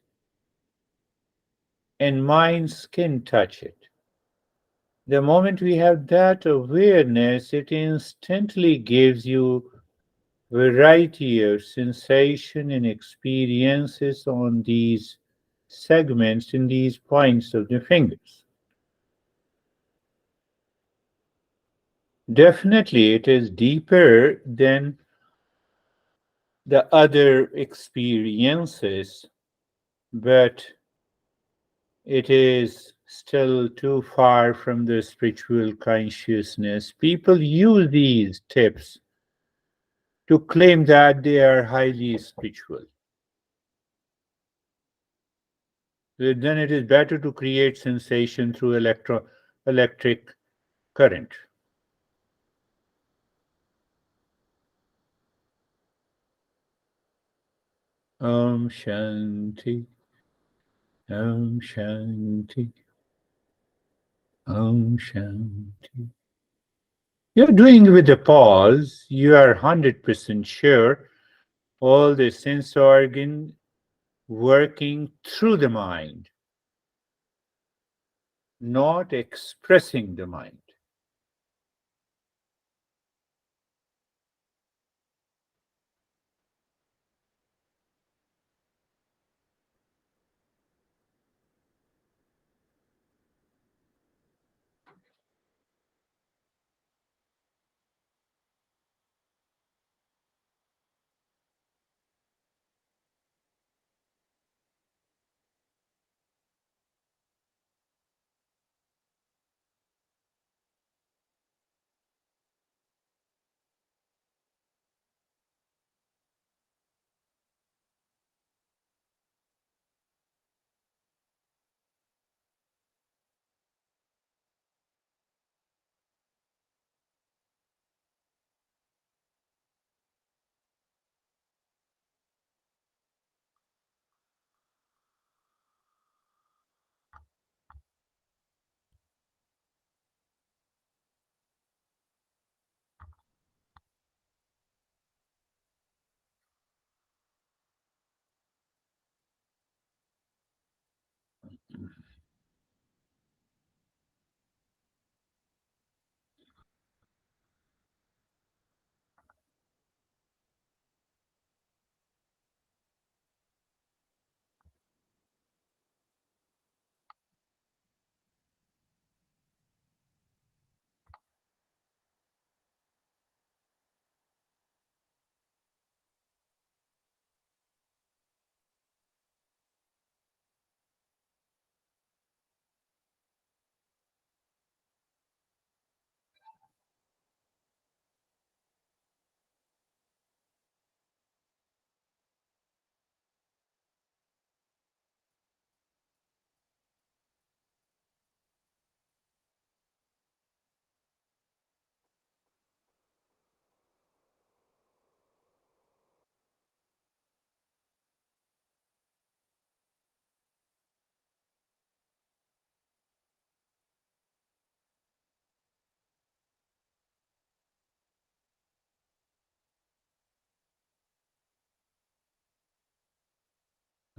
and mind's skin touch it. The moment we have that awareness, it instantly gives you variety of sensation and experiences on these segments in these points of the fingers. Definitely, it is deeper than the other experiences, but it is still too far from the spiritual consciousness. People use these tips to claim that they are highly spiritual. Then it is better to create sensation through electric current. Om Shanti, Om Shanti, Om Shanti. You're doing it with a pause. You are 100% sure all the sense organ working through the mind, not expressing the mind.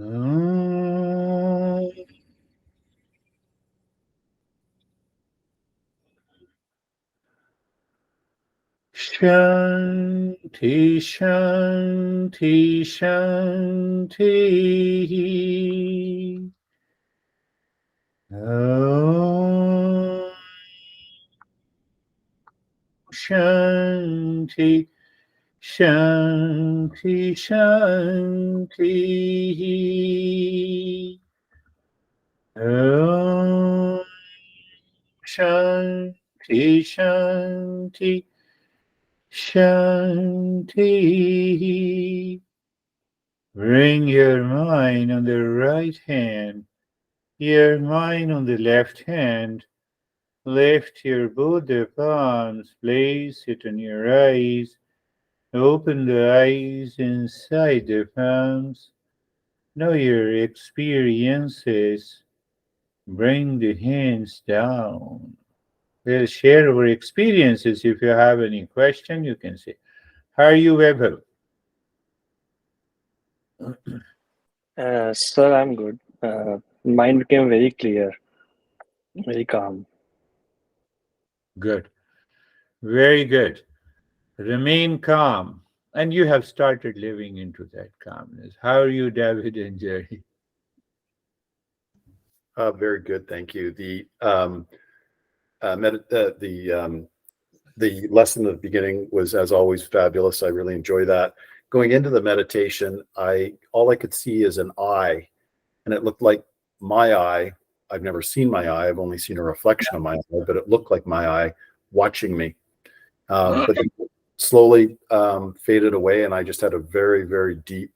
Om Shanti, Shanti, Shanti. Om Shanti, Shanti, Shanti. Om Shanti, Shanti, Shanti. Bring your mind on the right hand, your mind on the left hand. Lift your both the palms, place it on your eyes. Open the eyes inside the palms. Know your experiences. Bring the hands down. We'll share our experiences. If you have any question, you can say. How are you, Webel? Sir, I'm good. Mind became very clear, very calm. Good. Very good. Remain calm. And you have started living into that calmness. How are you, David and Jerry? Very good, thank you. The lesson at the beginning was, as always, fabulous. I really enjoy that. Going into the meditation, I all I could see is an eye, and it looked like my eye. I've never seen my eye. I've only seen a reflection of my eye, but it looked like my eye watching me. But then slowly faded away, and I just had a very, very deep.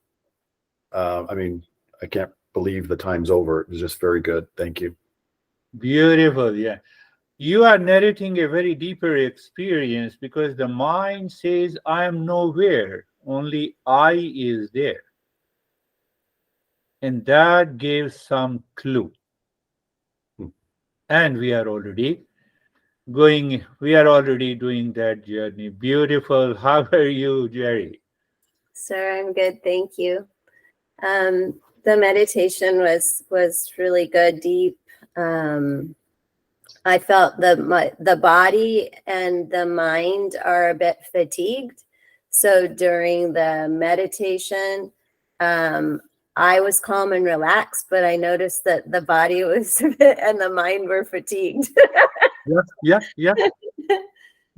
I mean, I can't believe the time's over. It was just very good. Thank you. Beautiful. Yeah. You are narrating a very deeper experience because the mind says, I am nowhere, only I is there. And that gives some clue. Hmm. And we are already doing that journey. Beautiful. How are you, Jerry? Sir, I'm good, thank you. The meditation was really good, deep. I felt the body and the mind are a bit fatigued. So during the meditation, I was calm and relaxed, but I noticed that the body was and the mind were fatigued. Yeah, yeah, yeah.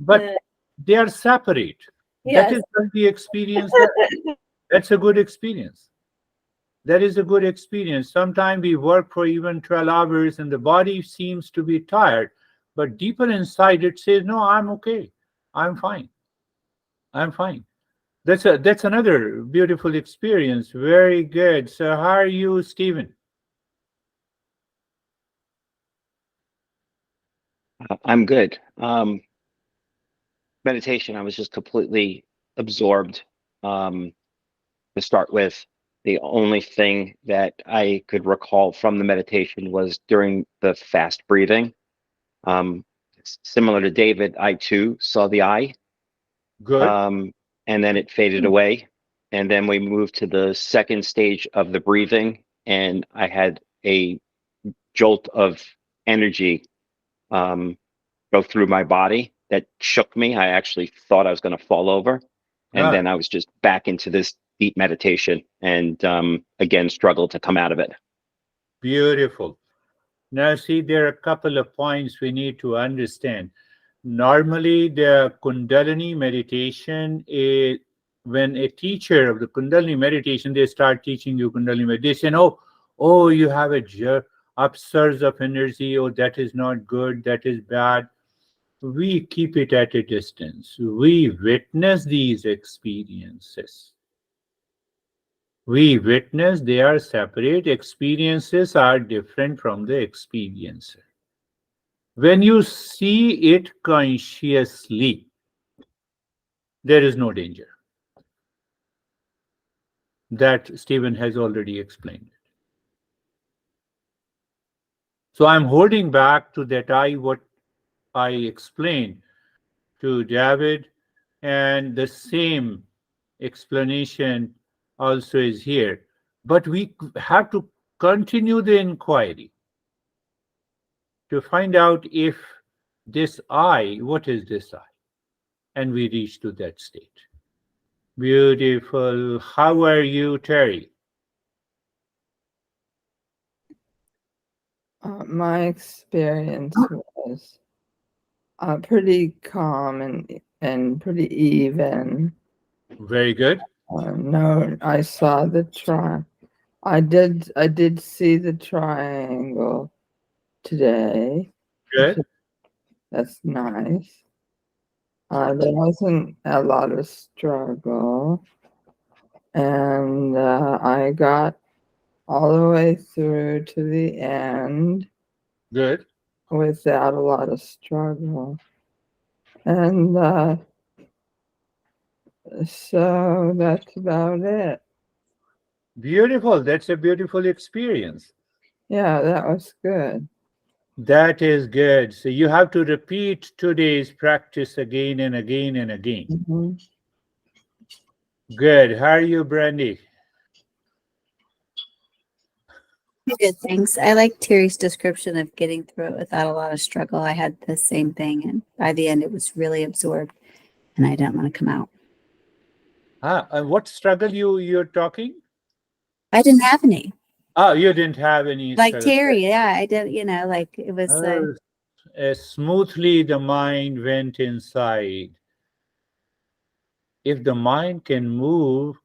But they are separate. That Yes. is not the experience. That's a good experience. That is a good experience. Sometimes we work for even 12 hours and the body seems to be tired, but deeper inside it says, no, I'm okay. I'm fine. I'm fine. That's another beautiful experience. Very good. So how are you, Stephen? I'm good. Meditation, I was just completely absorbed. To start with, the only thing that I could recall from the meditation was during the fast breathing. Similar to David, I too saw the eye, Good. um, and then it faded away. And then we moved to the second stage of the breathing, and I had a jolt of energy um, go through my body that shook me. I actually thought I was going to fall over. And Ah, then I was just back into this deep meditation and again struggled to come out of it. beautiful. Now, see, there are a couple of points we need to understand. Normally, the Kundalini meditation is when a teacher of the Kundalini meditation, they start teaching you Kundalini meditation. Oh, you have a upsurge of energy. Oh, that is not good. That is bad. We keep it at a distance. We witness these experiences. We witness they are separate. Experiences are different from the experiencer. When you see it consciously, there is no danger. That Stephen has already explained. So I'm holding back to that what I explained to David, and the same explanation also is here. But we have to continue the inquiry to find out if this I, what is this I? And we reach to that state. Beautiful. How are you, Terry? My experience was pretty calm and pretty even. Very good. No, I saw the I did see the triangle today. Good. That's nice. There wasn't a lot of struggle, and I got all the way through to the end Good. without a lot of struggle. And so that's about it. Beautiful. That's a beautiful experience. Yeah, that was good. That is good. So you have to repeat today's practice again and again and again. Hmm. Good. How are you, Brandy? Good, thanks. I like Terry's description of getting through it without a lot of struggle. I had the same thing, and by the end, it was really absorbed, and I didn't want to come out. And what struggle you're talking? I didn't have any. Oh, you didn't have any Like struggle. Terry, yeah, I did. Like it was. Smoothly the mind went inside. If the mind can move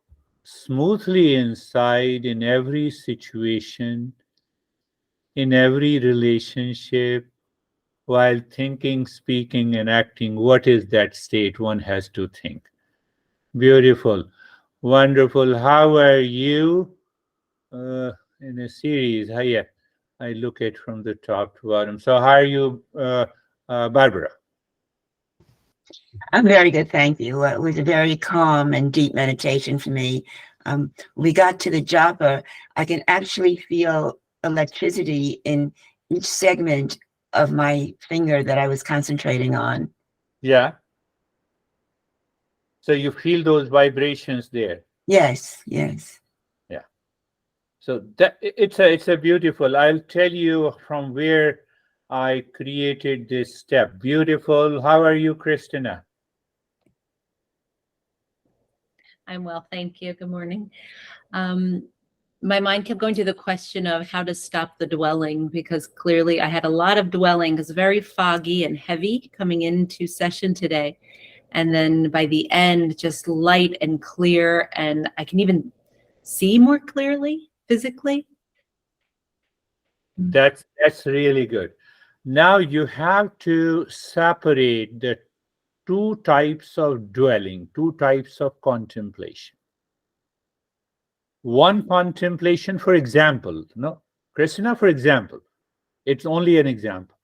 smoothly inside in every situation, in every relationship, while thinking, speaking, and acting, what is that state? One has to think. Beautiful, wonderful. How are you? In a series, yeah, I look at from the top to bottom. So, how are you, Barbara? I'm very good, thank you. It was a very calm and deep meditation for me. We got to the japa. I can actually feel electricity in each segment of my finger that I was concentrating on. Yeah. So you feel those vibrations there. Yes, yes. Yeah. So that it's a beautiful. I'll tell you from where I created this step. Beautiful. How are you, Christina? I'm well, thank you. Good morning. My mind kept going to the question of how to stop the dwelling, because clearly I had a lot of dwelling. It's very foggy and heavy coming into session today. And then by the end, just light and clear, and I can even see more clearly physically. That's really good. Now you have to separate the two types of dwelling, two types of contemplation. One contemplation, for example, no, Christina, for example, it's only an example.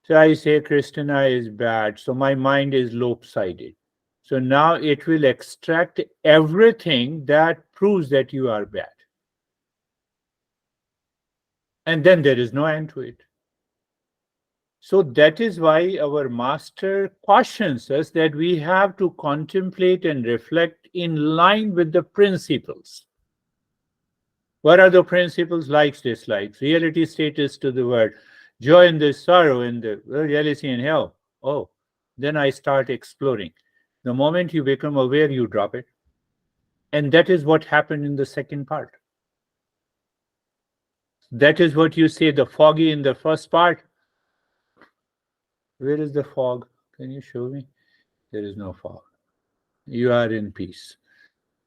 So I say Christina is bad, so my mind is lopsided. So now it will extract everything that proves that you are bad. And then there is no end to it. So that is why our master cautions us that we have to contemplate and reflect in line with the principles. What are the principles? Likes, dislikes, reality, status to the world, joy in the sorrow, in the jealousy and hell. Oh, then I start exploring. The moment you become aware, you drop it. And that is what happened in the second part. That is what you say, the foggy in the first part. Where is the fog? Can you show me? There is no fog. You are in peace.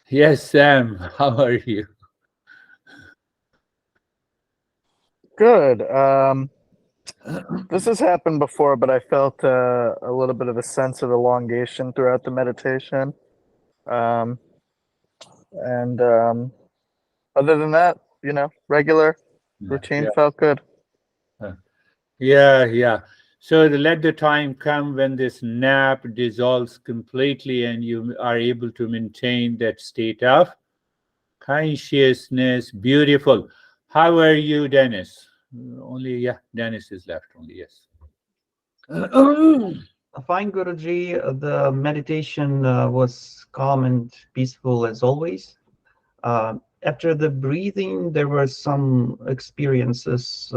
Yes, Sam, how are you? Good. This has happened before, but I felt a little bit of a sense of elongation throughout the meditation. And other than that, regular routine felt good. Yeah. So let the time come when this nap dissolves completely and you are able to maintain that state of consciousness. Beautiful. How are you, Dennis? Dennis is left only, yes. Fine, Guruji. The meditation was calm and peaceful as always. After the breathing, there were some experiences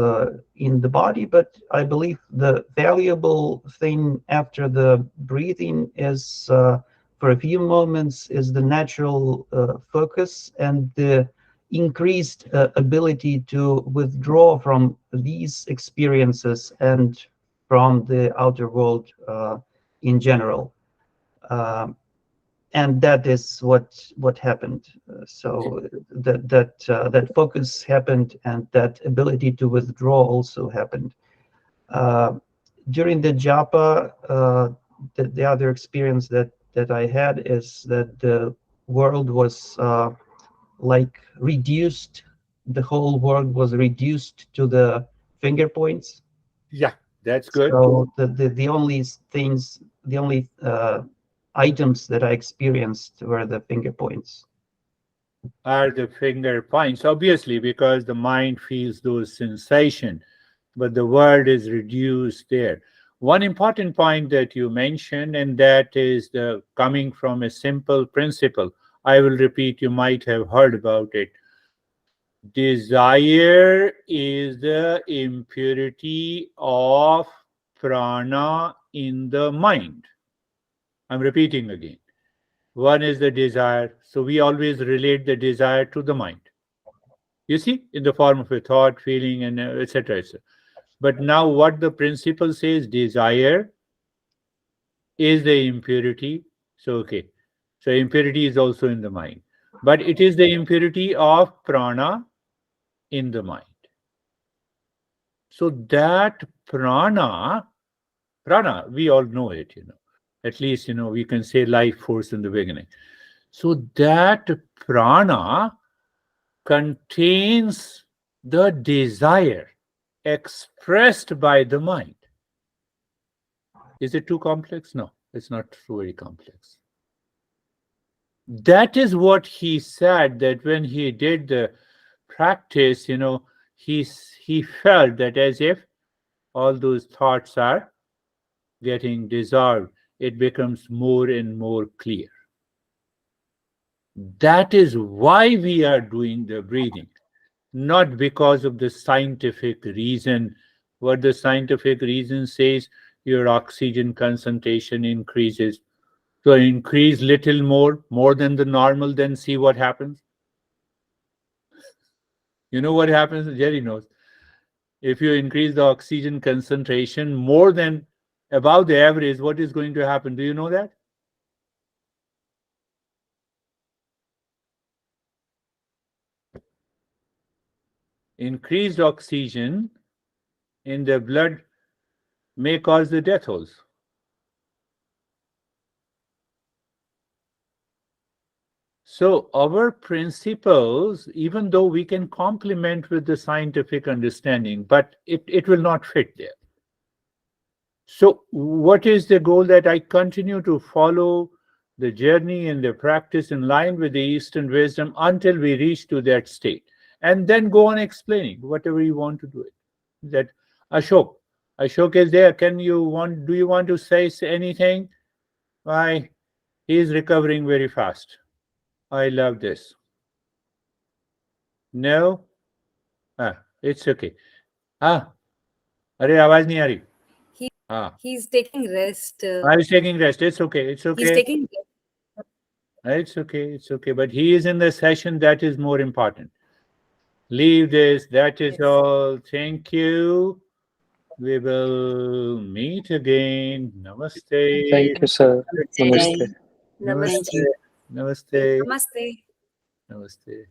in the body, but I believe the valuable thing after the breathing is, for a few moments, is the natural focus and the increased ability to withdraw from these experiences and from the outer world in general. And that is what happened. So that focus happened, and that ability to withdraw also happened. During the japa, the other experience that I had is that the world was like reduced. The whole world was reduced to the finger points. Yeah, that's good. So the only things, the only items that I experienced were the finger points. Are the finger points, obviously, because the mind feels those sensations, but the word is reduced there. One important point that you mentioned, and that is the coming from a simple principle. I will repeat, you might have heard about it. Desire is the impurity of prana in the mind. I'm repeating again. One is the desire. So we always relate the desire to the mind. You see, in the form of a thought, feeling, and etc. etc. But now what the principle says, desire is the impurity. So, okay. So impurity is also in the mind. But it is the impurity of prana in the mind. So that prana, we all know it, At least, we can say life force in the beginning. So that prana contains the desire expressed by the mind. Is it too complex? No, it's not very complex. That is what he said, that when he did the practice, he felt that as if all those thoughts are getting dissolved, it becomes more and more clear. That is why we are doing the breathing, not because of the scientific reason. What the scientific reason says, your oxygen concentration increases. So increase little more than the normal, then see what happens. You know what happens? Jerry knows. If you increase the oxygen concentration more than above the average, what is going to happen? Do you know that? Increased oxygen in the blood may cause the death also. So our principles, even though we can complement with the scientific understanding, but it will not fit there. So what is the goal? That I continue to follow the journey and the practice in line with the Eastern wisdom until we reach to that state, and then go on explaining whatever you want to do it. That Ashok is there. Do you want to say anything? Why, he is recovering very fast. I love this. No? It's okay. अरे आवाज नहीं आ रही. He's taking rest. I was taking rest. It's okay. He's taking rest. It's okay. But he is in the session. That is more important. Leave this. That is all. Thank you. We will meet again. Namaste. Thank you, sir. Namaste. Namaste. Namaste. Namaste. Namaste.